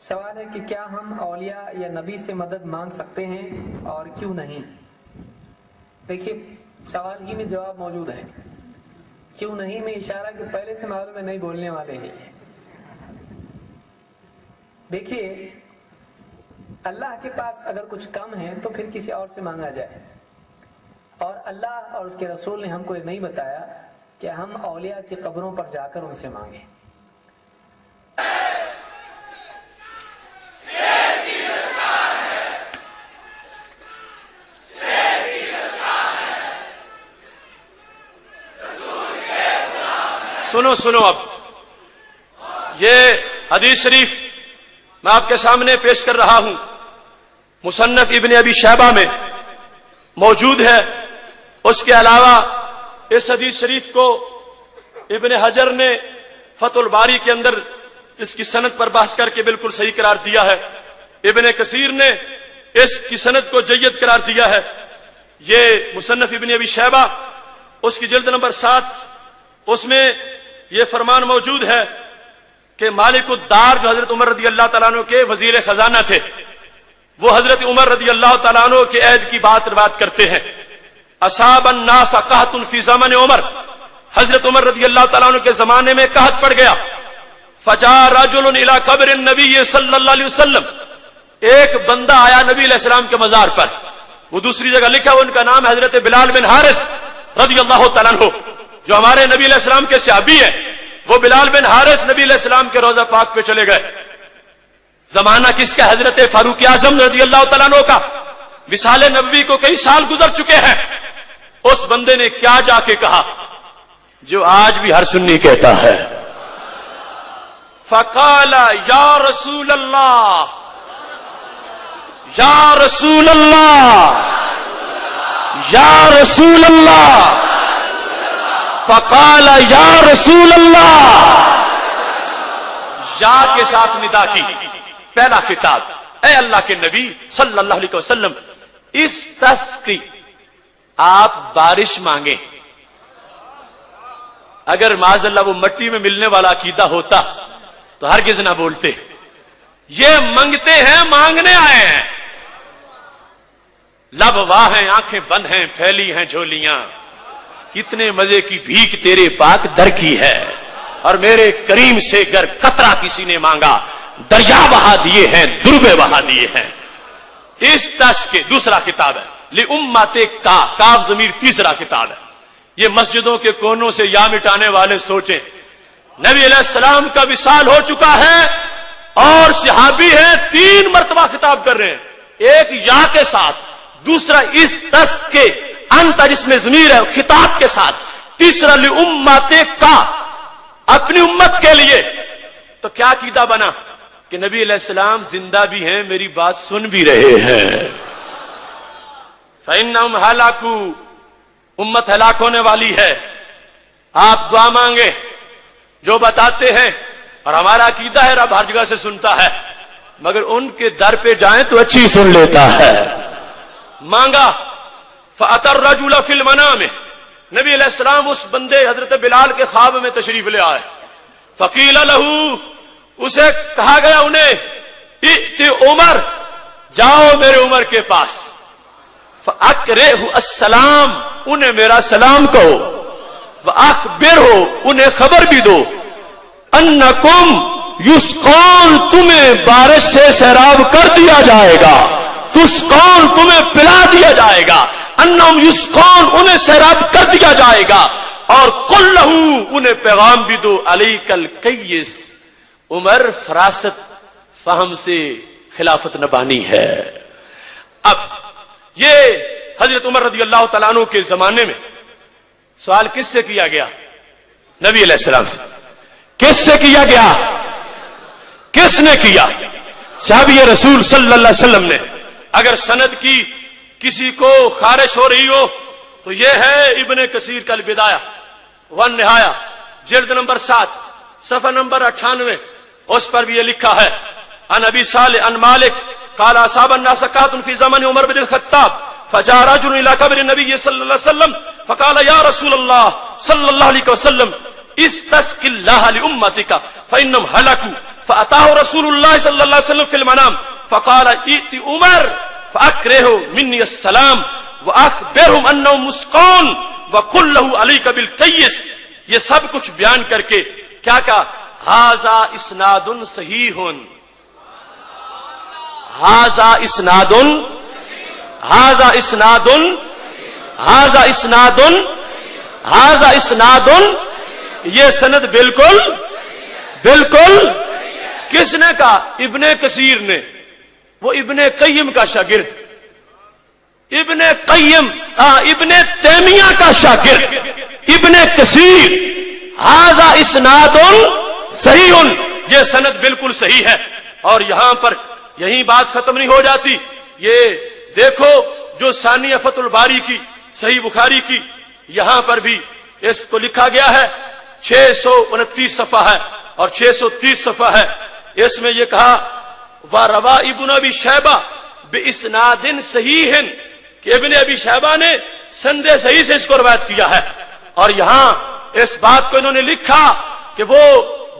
سوال ہے کہ کیا ہم اولیاء یا نبی سے مدد مانگ سکتے ہیں اور کیوں نہیں؟ دیکھیے سوال ہی میں جواب موجود ہے. کیوں نہیں میں اشارہ کہ پہلے سے معلوم ہے نہیں بولنے والے ہیں. دیکھیے اللہ کے پاس اگر کچھ کم ہے تو پھر کسی اور سے مانگا جائے، اور اللہ اور اس کے رسول نے ہم کو یہ نہیں بتایا کہ ہم اولیاء کی قبروں پر جا کر ان سے مانگیں. سنو اب یہ حدیث شریف میں آپ کے سامنے پیش کر رہا ہوں، مصنف ابن ابی شیبہ میں موجود ہے. اس کے علاوہ اس حدیث شریف کو ابن حجر نے فتح الباری کے اندر اس کی سند پر بحث کر کے بالکل صحیح قرار دیا ہے. ابن کثیر نے اس کی سند کو جید قرار دیا ہے. یہ مصنف ابن ابی شیبہ اس کی جلد نمبر 7 اس میں یہ فرمان موجود ہے کہ مالک الدار جو حضرت عمر رضی اللہ تعالیٰ عنہ کے وزیر خزانہ تھے، وہ حضرت عمر رضی اللہ تعالیٰ عنہ کے عہد کی بات روایت کرتے ہیں. اصاب الناس قحط فی زمن عمر، حضرت عمر رضی اللہ تعالیٰ عنہ کے زمانے میں قحط پڑ گیا. فجاء رجل الی قبر النبی صلی اللہ علیہ وسلم، ایک بندہ آیا نبی علیہ السلام کے مزار پر. وہ دوسری جگہ لکھا ان کا نام حضرت بلال بن حارث رضی اللہ تعالیٰ عنہ، جو ہمارے نبی علیہ السلام کے صحابی ہیں. وہ بلال بن حارث نبی علیہ السلام کے روضہ پاک پہ چلے گئے. زمانہ کس کا؟ حضرت فاروق اعظم رضی اللہ تعالیٰ عنہ کا. وصال نبوی کو کئی سال گزر چکے ہیں. اس بندے نے کیا جا کے کہا جو آج بھی ہر سنی کہتا ہے، فقال یا رسول اللہ، یا رسول اللہ، یا رسول اللہ. فقال یا رسول اللہ، یا کے ساتھ ندا کی. پہلا خطاب، اے اللہ کے نبی صلی اللہ علیہ وسلم، اس تسقی آپ بارش مانگیں. اگر معاذ اللہ وہ مٹی میں ملنے والا عقیدہ ہوتا تو ہرگز نہ بولتے. یہ منگتے ہیں، مانگنے آئے ہیں. لب واہ ہیں، آنکھیں بند ہیں، پھیلی ہیں جھولیاں. کتنے مزے کی بھیک تیرے پاک در کی ہے، اور میرے کریم سے گر قطرہ کسی نے مانگا دریا بہا دیے ہیں، دربے بہا دیے ہیں. اس تش کے دوسرا کتاب ہے لِأُمَّتِ کاف ضمیر تیسرا کتاب ہے. یہ مسجدوں کے کونوں سے یا مٹانے والے سوچیں، نبی علیہ السلام کا وصال ہو چکا ہے اور صحابی ہیں 3 مرتبہ خطاب کر رہے ہیں، ایک یا کے ساتھ، دوسرا اس تس کے انت جس میں ضمیر ہے خطاب کے ساتھ، تیسرا لِأُمَّتِ اپنی امت کے لیے. تو کیا عقیدہ بنا کہ نبی علیہ السلام زندہ بھی ہیں، میری بات سن بھی رہے ہیں. فَإِنَّهُمْ هَلَكُوا، امت ہلاک ہونے والی ہے. آپ دعا مانگے جو بتاتے ہیں، اور ہمارا عقیدہ ہے رب ہر جگہ سے سنتا ہے، مگر ان کے در پہ جائیں تو اچھی سن لیتا ہے. مانگا فَأَتَى الرَّجُلَ فِي الْمَنَامِ، نبی علیہ السلام اس بندے حضرت بلال کے خواب میں تشریف لے آئے. فَقِيلَ لَهُ، اسے کہا گیا انہیں، ائت عمر، جاؤ میرے عمر کے پاس. فَأَقْرِئْهُ السلام، انہیں میرا سلام کہو. وَأَخْبِرْهُ، انہیں خبر بھی دو، أَنَّكُمْ يُسْقَونَ، تمہیں بارش سے سیراب کر دیا جائے گا. تُسْقَونَ، تمہیں پلا دیا جائے گا. انہم یسقون، انہیں سیراب کر دیا جائے گا. اور قل لہو، انہیں پیغام بھی دو، علیک الکیس، عمر فراست فہم سے خلافت نبانی ہے. اب یہ حضرت عمر رضی اللہ تعالیٰ عنہ کے زمانے میں سوال کس سے کیا گیا؟ نبی علیہ السلام سے. کس سے کیا گیا؟ کس نے کیا؟ صحابی رسول صلی اللہ علیہ وسلم نے. اگر سند کی کسی کو خارش ہو رہی ہو تو یہ ہے ابن کثیر کا البدایہ والنہایہ، جلد نمبر 7 صفحہ نمبر 98. اس پر بھی یہ لکھا ہے، عن ابی صالح عن مالک قال اصاب الناس قحط في زمن عمر بن الخطاب فجاء رجل الى قبر النبي صلى الله عليه وسلم فقال يا رسول الله صلى الله عليه وسلم استسق الله لامتك فانهم هلكوا فأتاه رسول الله صلى الله عليه وسلم في المنام فقال ائت عمر فأكره مني السلام وأخبرهم أنهم مسقون وقل له عليك بالقيس. یہ سب کچھ بیان کر کے کیا کہا؟ ھذا اسناد صحیح، ھذا اسناد، ھذا اسناد، ھذا اسناد، ھذا اسناد، یہ سند بالکل بالکل. کس نے کہا؟ ابن کثیر نے. وہ ابن قیم کا شاگرد، ابن قیم ابن تیمیہ کا شاگرد ابن کثیر. ھذا اسناد صحیح، یہ سند بالکل صحیح ہے. اور یہاں پر یہی بات ختم نہیں ہو جاتی. یہ دیکھو جو ثانیہ فتح الباری کی صحیح بخاری کی، یہاں پر بھی اس کو لکھا گیا ہے، 629 صفحہ ہے اور 630 صفحہ ہے. اس میں یہ کہا وَرَوَا ابن ابی شیبہ بِإِسْنَادٍ صحیح، کہ ابن ابی شیبہ نے سند صحیح سے اس کو روایت کیا ہے. اور یہاں اس بات کو انہوں نے لکھا کہ وہ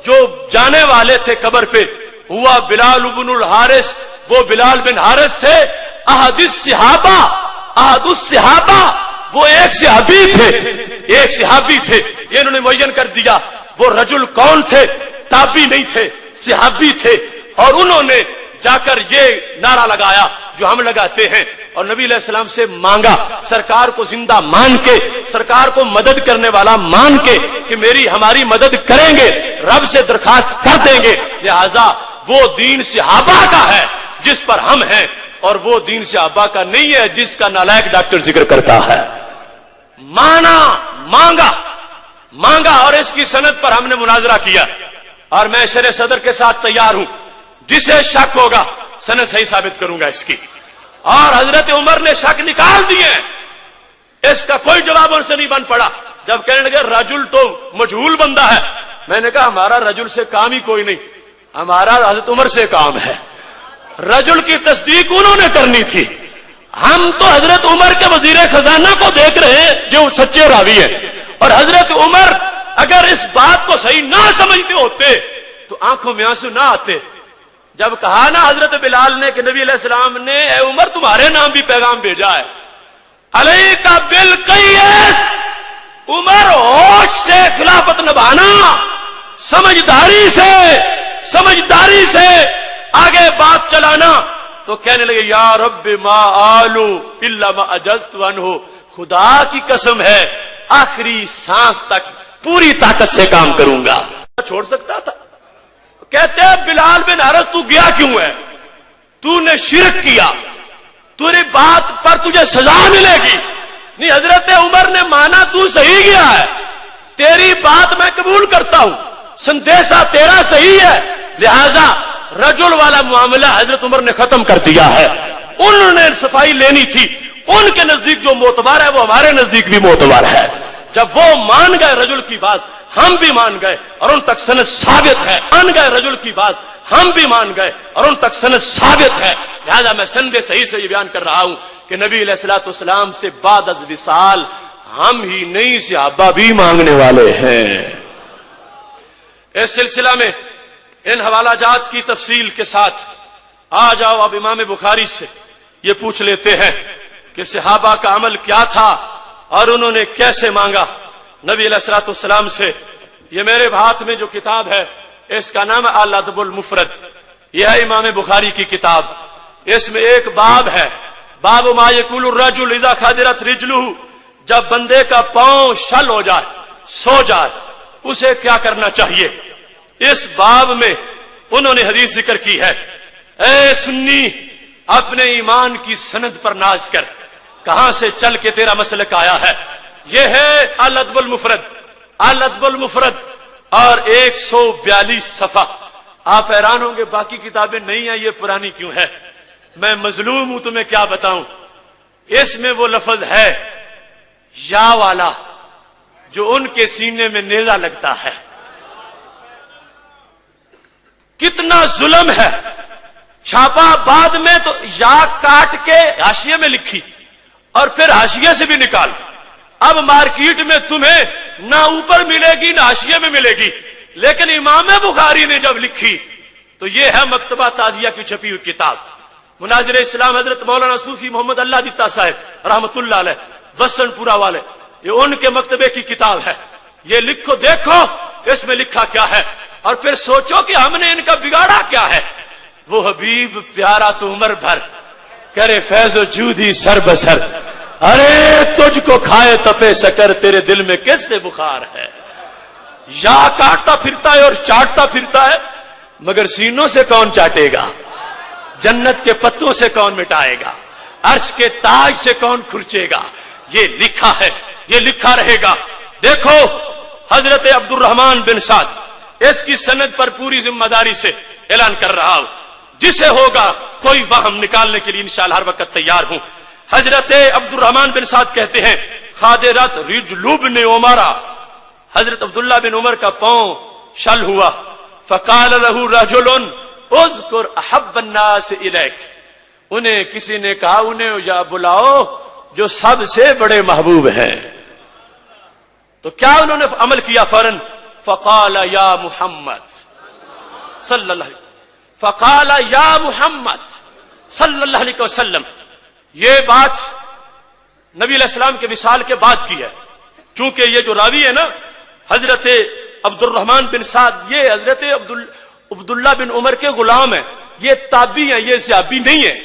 جو جانے والے تھے قبر پہ ہوا بلال بن الحارث، وہ بلال بن حارث تھے. احد الصحابہ، احد الصحابہ، وہ ایک صحابی تھے، ایک صحابی تھے. یہ انہوں نے معین کر دیا. وہ رجل کون تھے؟ تابعی نہیں تھے، صحابی تھے. اور انہوں نے جا کر یہ نعرہ لگایا جو ہم لگاتے ہیں، اور نبی علیہ السلام سے مانگا، سرکار کو زندہ مان کے، سرکار کو مدد کرنے والا مان کے کہ میری ہماری مدد کریں گے، رب سے درخواست کر دیں گے. لہذا وہ دین صحابہ کا ہے جس پر ہم ہیں، اور وہ دین صحابہ کا نہیں ہے جس کا نالائق ڈاکٹر ذکر کرتا ہے. مانا، مانگا، مانگا، اور اس کی سند پر ہم نے مناظرہ کیا. اور میں شرح صدر کے ساتھ تیار ہوں، جسے شک ہوگا سند صحیح ثابت کروں گا اس کی. اور حضرت عمر نے شک نکال دیے، اس کا کوئی جواب ان سے نہیں بن پڑا. جب کہنے لگے رجل تو مجہول بندہ ہے، میں نے کہا ہمارا رجل سے کام ہی کوئی نہیں، ہمارا حضرت عمر سے کام ہے. رجل کی تصدیق انہوں نے کرنی تھی. ہم تو حضرت عمر کے وزیر خزانہ کو دیکھ رہے ہیں جو سچے راوی ہیں. اور حضرت عمر اگر اس بات کو صحیح نہ سمجھتے ہوتے تو آنکھوں میں آنسو نہ آتے. جب کہا نا حضرت بلال نے کہ نبی علیہ السلام نے اے عمر تمہارے نام بھی پیغام بھیجا ہے، علیک بالقیس، عمر ہوش سے خلافت نبھانا، سمجھداری سے آگے بات چلانا. تو کہنے لگے یا رب ما آلو الا ما اجزت عنہ، خدا کی قسم ہے آخری سانس تک پوری طاقت سے کام کروں گا. چھوڑ سکتا تھا. کہتے ہیں بلال بن حارث تو گیا کیوں ہے؟ تو نے شرک کیا، تیری بات پر تجھے سزا ملے گی. نہیں، حضرت عمر نے مانا تو صحیح گیا ہے، تیری بات میں قبول کرتا ہوں، سندیسہ تیرا صحیح ہے. لہذا رجل والا معاملہ حضرت عمر نے ختم کر دیا ہے. انہوں نے صفائی لینی تھی. ان کے نزدیک جو معتبر ہے وہ ہمارے نزدیک بھی معتبر ہے. جب وہ مان گئے رجل کی بات، ہم بھی مان گئے اور ان تک سند ثابت ہے. مان گئے رجل کی بات، ہم بھی مان گئے اور ان تک سند ثابت ہے. لہذا میں سند صحیح سے یہ بیان کر رہا ہوں کہ نبی علیہ الصلوۃ والسلام سے بعد از وصال ہم ہی نہیں صحابہ بھی مانگنے والے ہیں. اس سلسلہ میں ان حوالہ جات کی تفصیل کے ساتھ آ جاؤ اب امام بخاری سے یہ پوچھ لیتے ہیں کہ صحابہ کا عمل کیا تھا اور انہوں نے کیسے مانگا نبی علیہ الصلوۃ والسلام سے. یہ میرے ہاتھ میں جو کتاب ہے اس کا نام ہے الادب المفرد. یہ ہے امام بخاری کی کتاب. اس میں ایک باب ہے، باب ما یقول الرجل اذا خدرت رجلہ، جب بندے کا پاؤں شل ہو جائے، سو جائے، اسے کیا کرنا چاہیے. اس باب میں انہوں نے حدیث ذکر کی ہے. اے سنی، اپنے ایمان کی سند پر ناز کر، کہاں سے چل کے تیرا مسلک آیا ہے. یہ ہے الادب المفرد، الادب المفرد، اور 142 صفحہ. آپ حیران ہوں گے باقی کتابیں نہیں ہیں، یہ پرانی کیوں ہے. میں مظلوم ہوں، تمہیں کیا بتاؤں. اس میں وہ لفظ ہے یا والا جو ان کے سینے میں نیزہ لگتا ہے. کتنا ظلم ہے. چھاپا بعد میں تو یا کاٹ کے حاشیے میں لکھی اور پھر حاشیے سے بھی نکال. اب مارکیٹ میں تمہیں نہ اوپر ملے گی نہ حاشیے میں ملے گی. لیکن امام بخاری نے جب لکھی تو یہ ہے مکتبہ تازیہ کی چھپی ہوئی کتاب. مناظر اسلام حضرت مولانا صوفی محمد اللہ دتا صاحب رحمت اللہ علیہ وسن پورا والے، یہ ان کے مکتبے کی کتاب ہے. یہ لکھو، دیکھو اس میں لکھا کیا ہے، اور پھر سوچو کہ ہم نے ان کا بگاڑا کیا ہے. وہ حبیب پیارا تو عمر بھر کرے فیض و جودی سر بسر، ارے تجھ کو کھائے تپے سکر، تیرے دل میں کس سے بخار ہے. یا کاٹتا پھرتا ہے اور چاٹتا پھرتا ہے، مگر سینوں سے کون چاٹے گا، جنت کے پتوں سے کون مٹائے گا، عرش کے تاج سے کون کھرچے گا. یہ لکھا ہے، یہ لکھا رہے گا. دیکھو حضرت عبد الرحمن بن سعد، اس کی سند پر پوری ذمہ داری سے اعلان کر رہا ہوں، جسے ہوگا کوئی وہم نکالنے کے لیے انشاءاللہ ہر وقت تیار ہوں. حضرت عبد الرحمن بن سعد کہتے ہیں خادرت رجل بن عمر، حضرت عبداللہ بن عمر کا پاؤں شل ہوا. فقال له رجل اذکر احب الناس الیک، انہیں کسی نے کہا انہیں یا بلاؤ جو سب سے بڑے محبوب ہیں. تو کیا انہوں نے عمل کیا فوراً؟ فقال یا محمد صلی اللہ علیہ فقال یا محمد صلی اللہ علیہ وسلم. یہ بات نبی علیہ السلام کے وصال کے بعد کی ہے، چونکہ یہ جو راوی ہے نا حضرت عبد الرحمن بن سعد، یہ حضرت عبداللہ بن عمر کے غلام ہیں، یہ تابعی ہیں، یہ صحابی نہیں ہیں.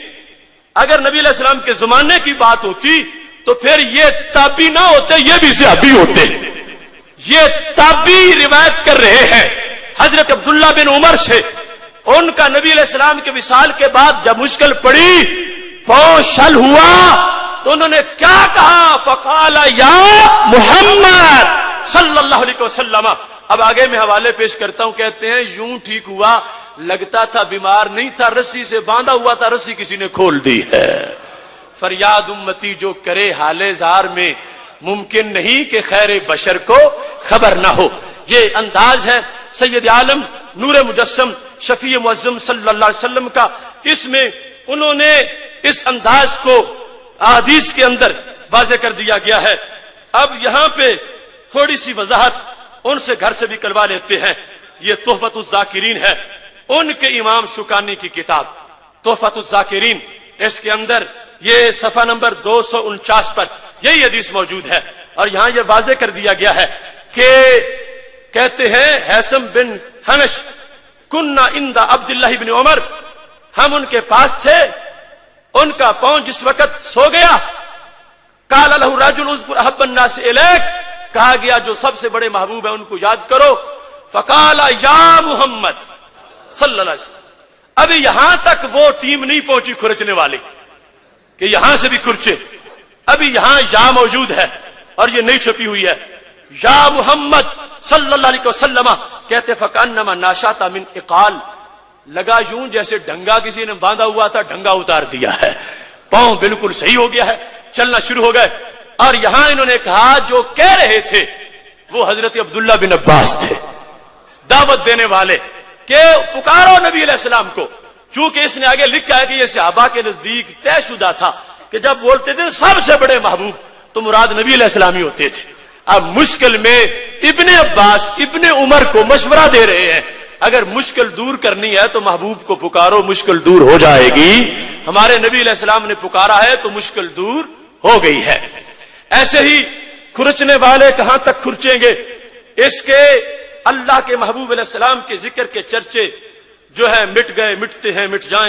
اگر نبی علیہ السلام کے زمانے کی بات ہوتی تو پھر یہ تابعی نہ ہوتے، یہ بھی صحابی ہوتے. یہ تابعی روایت کر رہے ہیں حضرت عبداللہ بن عمر سے. ان کا نبی علیہ السلام کے وصال کے بعد جب مشکل پڑی، پاؤں شل ہوا، تو انہوں نے کیا کہا؟ فقال یا محمد صلی اللہ علیہ وسلم. اب آگے میں حوالے پیش کرتا ہوں. کہتے ہیں یوں ٹھیک ہوا، لگتا تھا بیمار نہیں تھا، رسی سے باندھا ہوا تھا، رسی کسی نے کھول دی ہے. فریاد امتی جو کرے حال زار میں، ممکن نہیں کہ خیر بشر کو خبر نہ ہو. یہ انداز ہے سید عالم نور مجسم شفیع معظم صلی اللہ علیہ وسلم کا. اس میں انہوں نے اس انداز کو احادیث کے اندر واضح کر دیا گیا ہے. اب یہاں پہ تھوڑی سی وضاحت ان سے گھر سے بھی کروا لیتے ہیں. یہ تحفۃ الذاکرین ہے، ان کے امام شوکانی کی کتاب تحفۃ الذاکرین. اس کے اندر یہ صفحہ نمبر 249 پر یہی حدیث موجود ہے، اور یہاں یہ واضح کر دیا گیا ہے کہ کہتے ہیں حیثم بن حنش کننا عند عبداللہ بن عمر، ہم ان کے پاس تھے، ان کا پاؤں جس وقت سو گیا، قال له رجل اذكر احب الناس الیک، کہا گیا جو سب سے بڑے محبوب ہیں ان کو یاد کرو. فقال یا محمد صلی اللہ علیہ وسلم. ابھی یہاں تک وہ ٹیم نہیں پہنچی کھرچنے والی کہ یہاں سے بھی کھرچے. ابھی یہاں یا موجود ہے اور یہ نہیں چھپی ہوئی ہے. یا محمد صلی اللہ علیہ وسلم. کہتے فکانما ناشاتا من اقال، لگا یوں جیسے ڈھنگا کسی نے باندھا ہوا تھا، ڈھنگا اتار دیا ہے، پاؤں بالکل صحیح ہو گیا ہے، چلنا شروع ہو گئے. اور یہاں انہوں نے کہا جو کہہ رہے تھے وہ حضرت عبداللہ بن عباس تھے، دعوت دینے والے، کہ پکارو نبی علیہ السلام کو. چونکہ اس نے آگے لکھا ہے کہ یہ صحابہ کے نزدیک طے شدہ تھا کہ جب بولتے تھے سب سے بڑے محبوب تو مراد نبی علیہ السلام ہی ہوتے تھے. اب مشکل میں ابن عباس ابن عمر کو مشورہ دے رہے ہیں، اگر مشکل دور کرنی ہے تو محبوب کو پکارو، مشکل دور ہو جائے گی. ہمارے نبی علیہ السلام نے پکارا ہے تو مشکل دور ہو گئی ہے. ایسے ہی کھرچنے والے کہاں تک کھرچیں گے؟ اس کے اللہ کے محبوب علیہ السلام کے ذکر کے چرچے جو ہے مٹ گئے، مٹتے ہیں، مٹ جائیں.